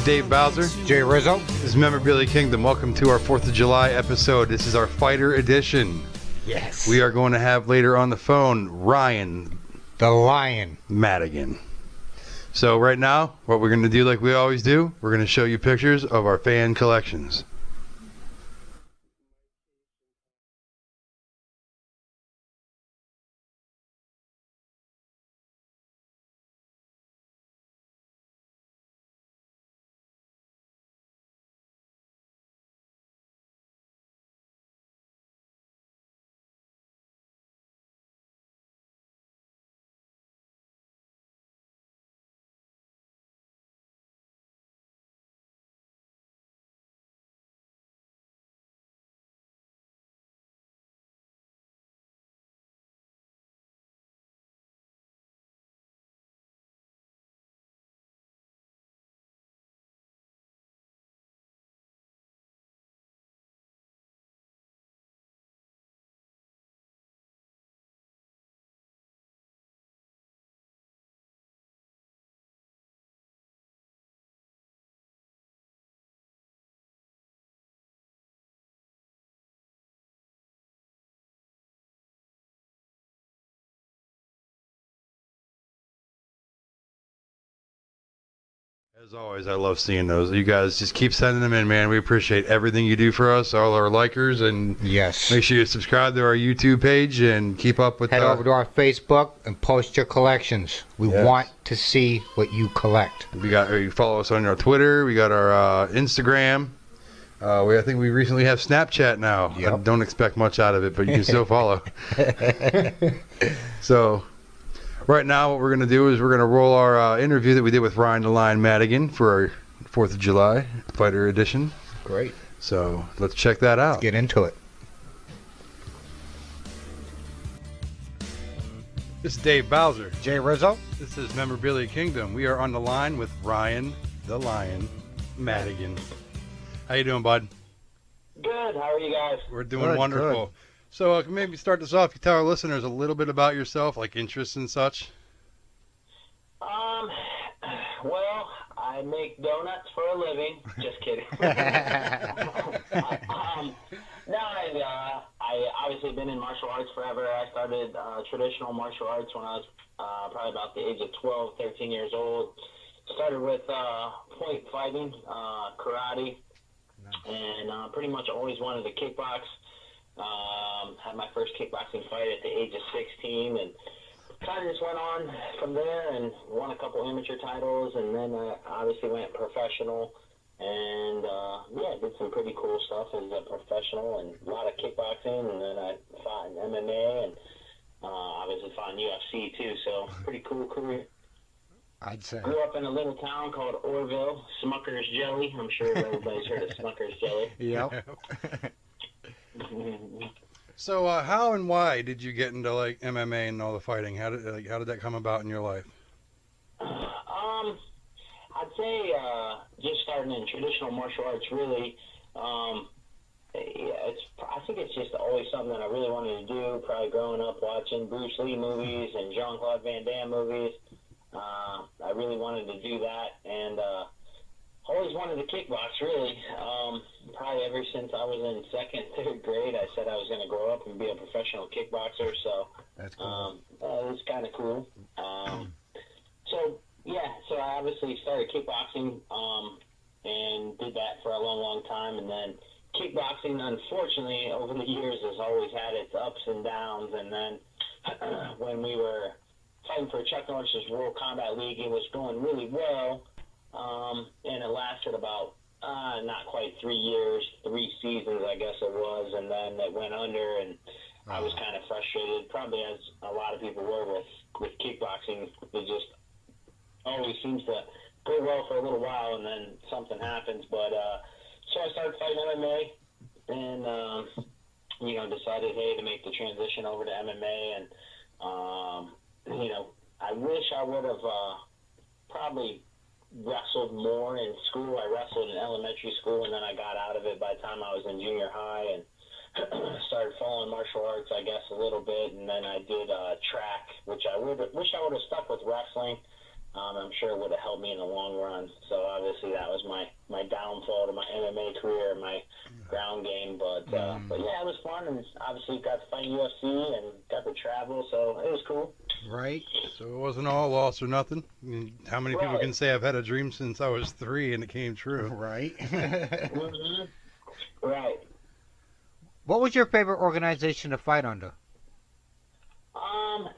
is Dave Bowser. Jay Rizzo. This is Memorabilia Kingdom. Welcome to our 4th of July episode. This is our fighter edition. Yes. We are going to have later on the phone Ryan the Lion Madigan. So right now, what we're going to do like we always do, we're going to show you pictures of our fan collections. As always, I love seeing those. You guys just keep sending them in, man. We appreciate everything you do for us, all our likers, and Yes. make sure you subscribe to our YouTube page and keep up with Head over to our Facebook and post your collections. We want to see what you collect. You follow us on our Twitter. We got our Instagram. I think we recently have Snapchat now. Yep. I don't expect much out of it, but you can still follow. So right now what we're going to do is we're going to roll our interview that we did with Ryan the Lion Madigan for our 4th of July Fighter Edition. Great. So let's check that out. Let's get into it. This is Dave Bowser. Jay Rizzo. This is Memorabilia Kingdom. We are on the line with Ryan the Lion Madigan. How you doing, bud? Good. How are you guys? We're doing Good, wonderful. good. So maybe start this off. You tell our listeners a little bit about yourself, like interests and such. Well, I make donuts for a living. Just kidding. I obviously been in martial arts forever. I started traditional martial arts when I was probably about the age of 12, 13 years old. Started with point fighting, karate, and pretty much always wanted to kickbox. Had my first kickboxing fight at the age of 16, and kind of just went on from there and won a couple amateur titles, and then I obviously went professional, and did some pretty cool stuff as a professional, and a lot of kickboxing, and then I fought in MMA, and obviously fought in UFC too, so pretty cool career. I'd say. Grew up in a little town called Orville, Smucker's Jelly. I'm sure everybody's heard of Smucker's Jelly. Yep. So how and why did you get into like MMA and all the fighting? How did that come about in your life? I'd say just starting in traditional martial arts really. I think it's just always something that I really wanted to do. Probably growing up watching Bruce Lee movies and Jean-Claude Van Damme movies. I really wanted to do that, and always wanted to kickbox, really. Probably ever since I was in 2nd, 3rd grade, I said I was going to grow up and be a professional kickboxer, so That's cool. it was kind of cool. So I obviously started kickboxing and did that for a long, long time, and then kickboxing, unfortunately, over the years has always had its ups and downs, and then when we were fighting for Chuck Norris's World Combat League, it was going really well, and it lasted about not quite 3 years, 3 seasons, I guess it was, and then it went under, and I was kind of frustrated, probably as a lot of people were with kickboxing. It just always seems to go well for a little while, and then something happens. But so I started fighting MMA, and decided, hey, to make the transition over to MMA, and I wish I would have probably wrestled more in school. I wrestled in elementary school, and then I got out of it by the time I was in junior high, and started following martial arts, I guess, a little bit, and then I did track, which I wish I would have stuck with wrestling. I'm sure it would have helped me in the long run. So obviously that was my downfall to my MMA career, my ground game. But yeah, it was fun, and obviously got to fight UFC and got to travel, so it was cool. Right. So it wasn't all loss or nothing. I mean, how many people Right. can say I've had a dream since I was 3 and it came true? Right. Hmm. Right. What was your favorite organization to fight under? Um,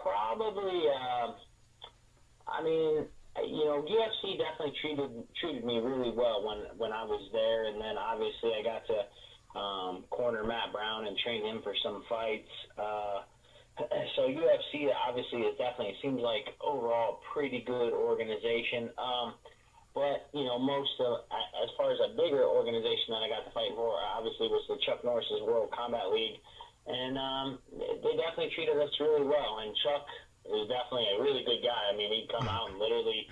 probably. I mean, UFC definitely treated me really well when I was there, and then obviously I got to corner Matt Brown and train him for some fights. So UFC obviously it definitely seems like overall a pretty good organization. But as far as a bigger organization that I got to fight for, obviously was the Chuck Norris's World Combat League, and they definitely treated us really well. And Chuck is definitely a really good guy. I mean, he'd come out and literally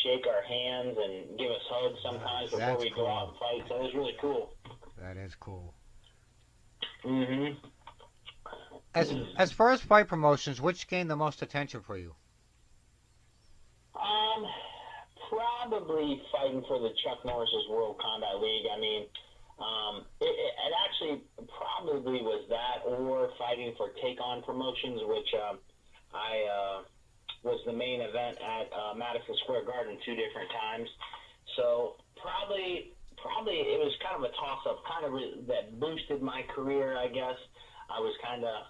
shake our hands and give us hugs sometimes before we go out and fight. So it was really cool. That is cool. Mhm. As far as fight promotions, which gained the most attention for you? Probably fighting for the Chuck Norris's World Combat League. I mean, it actually probably was that, or fighting for Take On Promotions, which I was the main event at Madison Square Garden 2 different times. So probably it was kind of a toss-up, that boosted my career, I guess. I was kind of,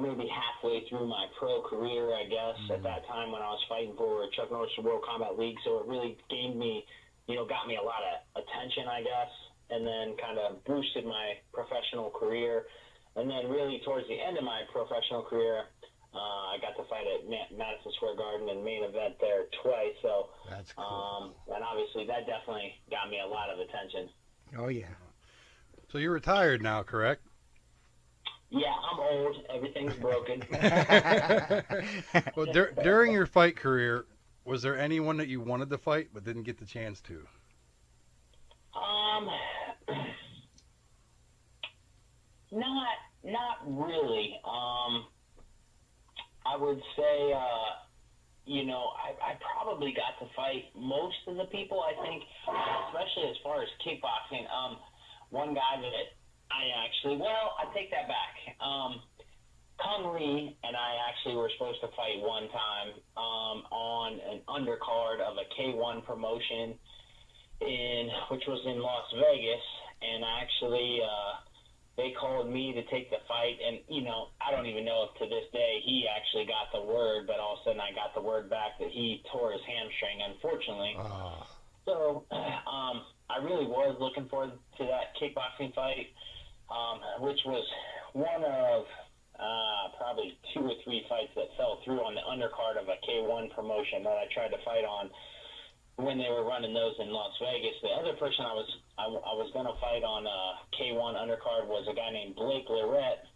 maybe halfway through my pro career, I guess, at that time when I was fighting for Chuck Norris World Combat League. So it really gained me, got me a lot of attention, I guess, and then kind of boosted my professional career. And then really towards the end of my professional career, I got to fight at Madison Square Garden and main event there twice. So That's cool. and obviously that definitely got me a lot of attention. Oh yeah. So you're retired now, correct? Yeah, I'm old. Everything's broken. Well, during your fight career, was there anyone that you wanted to fight but didn't get the chance to? Not really. I would say, I probably got to fight most of the people, I think, especially as far as kickboxing. One guy that I take that back. Kung Lee and I actually were supposed to fight one time on an undercard of a K1 promotion which was in Las Vegas, and actually they called me to take the fight, and I don't even know if to this day he actually got the word, but all of a sudden I got the word back that he tore his hamstring, unfortunately. So I really was looking forward to that kickboxing fight, which was one of probably 2 or 3 fights that fell through on the undercard of a K1 promotion that I tried to fight on when they were running those in Las Vegas. The other person I was going to fight on K1 undercard was a guy named Blake Lorette,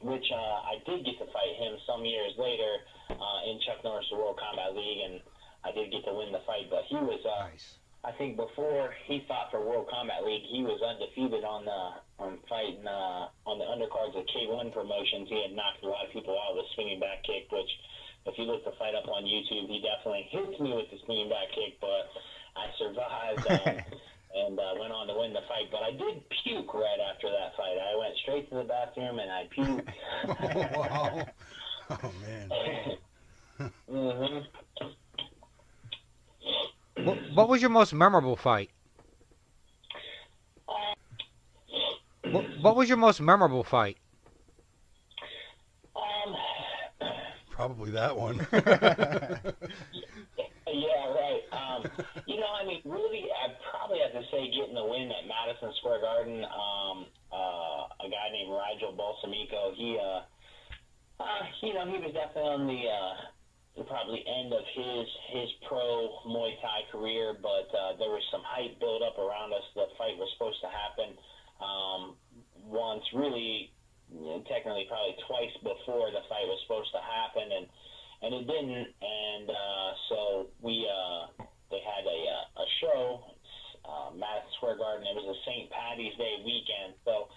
which I did get to fight him some years later in Chuck Norris World Combat League, and I did get to win the fight. But he was, Nice. I think, before he fought for World Combat League, he was undefeated on fighting on the undercards of K1 promotions. He had knocked a lot of people out with a spinning back kick, which, if you look the fight up on YouTube, he definitely hits me with the spinning back kick, but I survived and went on to win the fight. But I did puke right after that fight. I went straight to the bathroom and I puked. Wow. Oh, man. Mm-hmm. What was your most memorable fight? What was your most memorable fight? Probably that one. Yeah, right. Really, I'd probably have to say getting the win at Madison Square Garden. A guy named Rigel Balsamico, he was definitely on the probably end of his pro Muay Thai career, but there was some hype build up around us. The fight was supposed to happen once, really, technically probably twice before the fight was supposed to happen, and it didn't. And so they had a show, Madison Square Garden. It was a St. Patty's Day weekend, so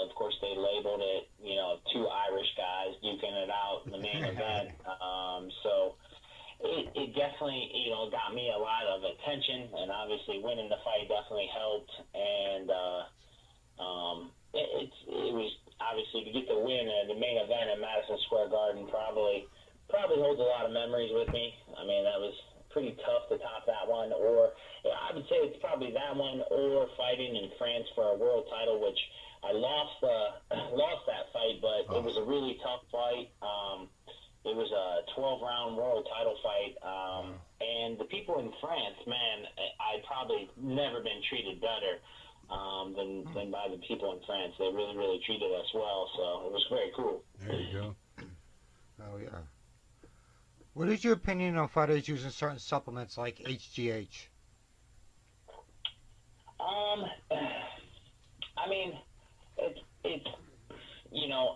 of course they labeled it, 2 Irish guys duking it out in the main event. definitely, got me a lot of attention, and obviously winning the fight definitely helped. And it was obviously to get the win at the main event at Madison Square Garden probably holds a lot of memories with me. I mean, that was pretty tough to top that one, or I would say it's probably that one or fighting in France for a world title, which I lost that fight, but it was a really tough fight. It was a 12-round world title fight, and the people in France, man, I probably never been treated better than by the people in France. They really, really treated us well, so it was very cool. There you go. Oh, yeah. What is your opinion on fighters using certain supplements like HGH? I mean, it's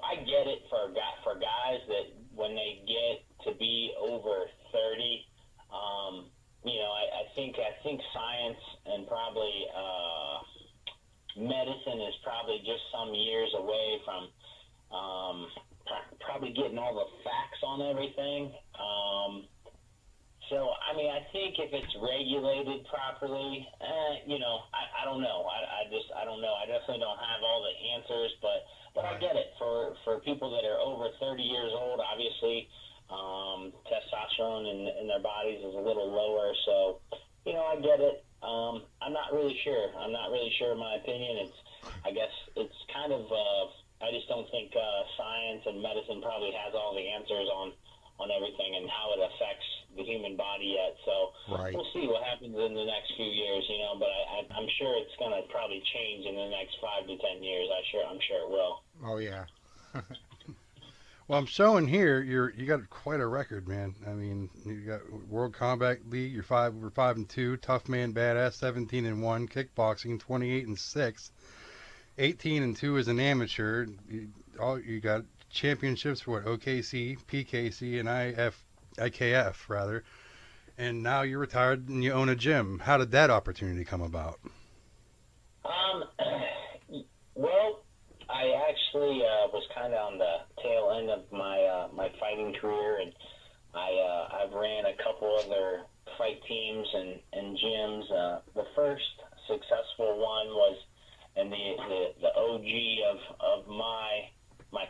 I get it for guys that when they get to be over 30, I think science and probably medicine is probably just some years away from probably getting all the facts on everything. So, I mean, I think if it's regulated properly, I don't know. I don't know. I definitely don't have all the answers, but I get it. For people that are over 30 years old, obviously, testosterone in their bodies is a little lower. So, I get it. I'm not really sure. In my opinion. I guess it's kind of, I just don't think science and medicine probably has all the answers on everything and how it affects the human body yet. So We'll see what happens in the next few years, but I'm sure it's going to probably change in the next 5 to 10 years. I'm sure it will. Oh, yeah. Well, I'm showing here you got quite a record, man. I mean, you got World Combat League. You're 5-2, Tough Man Badass 17-1, kickboxing 28-6, 18-2 as an amateur. You got championships for what? OKC, PKC, and IKF rather. And now you're retired and you own a gym. How did that opportunity come about? Well, I actually was kind of on the tail end of my fighting career, and I've ran a couple other fight teams and gyms. The first successful one was, and the OG of my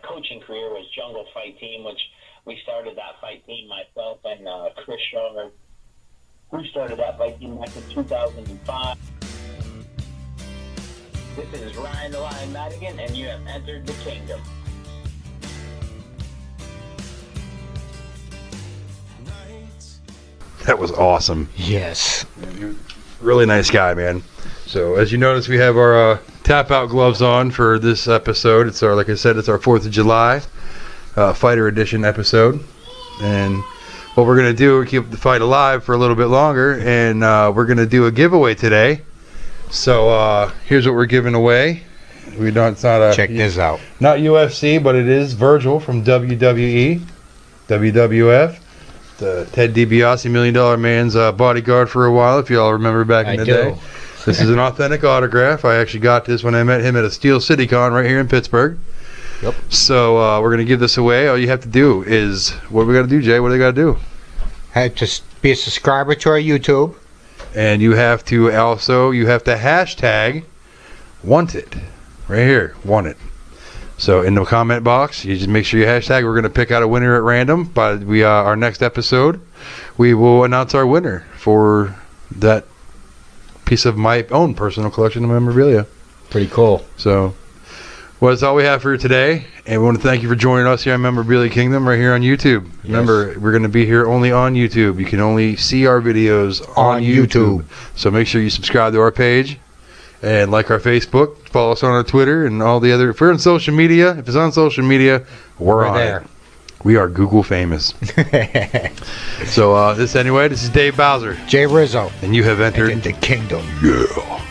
coaching career was Jungle Fight Team, which we started that fight team, myself and Chris Shaw. We started that fight team back in 2005. This is Ryan the Lion Madigan, and you have entered the kingdom. That was awesome. Yes. Really nice guy, man. So as you notice, we have our tap out gloves on for this episode. It's our, like I said, it's our 4th of July fighter edition episode. And what we're going to do, we keep the fight alive for a little bit longer, and we're going to do a giveaway today. So here's what we're giving away. Check this out. Not UFC, but it is Virgil from WWE, WWF. The Ted DiBiase, $1 Million Man's bodyguard for a while, if you all remember back in the day. This is an authentic autograph. I actually got this when I met him at a Steel City Con right here in Pittsburgh. Yep. So we're going to give this away. All you have to do is, what do we got to do, Jay? What do they got to do? Have to be a subscriber to our YouTube. And you have to hashtag wanted. Right here, wanted. So in the comment box, you just make sure you hashtag. We're going to pick out a winner at random. By our next episode, we will announce our winner for that piece of my own personal collection of memorabilia. Pretty cool. So, well, that's all we have for today. And we want to thank you for joining us here on Memorabilia Kingdom right here on YouTube. Yes. Remember, we're going to be here only on YouTube. You can only see our videos on YouTube. So make sure you subscribe to our page and like our Facebook. Follow us on our Twitter and all the other. If we're on social media, if it's on social media, we're on there. We are Google famous. So this is Dave Bowser. Jay Rizzo. And you have entered the kingdom. Yeah.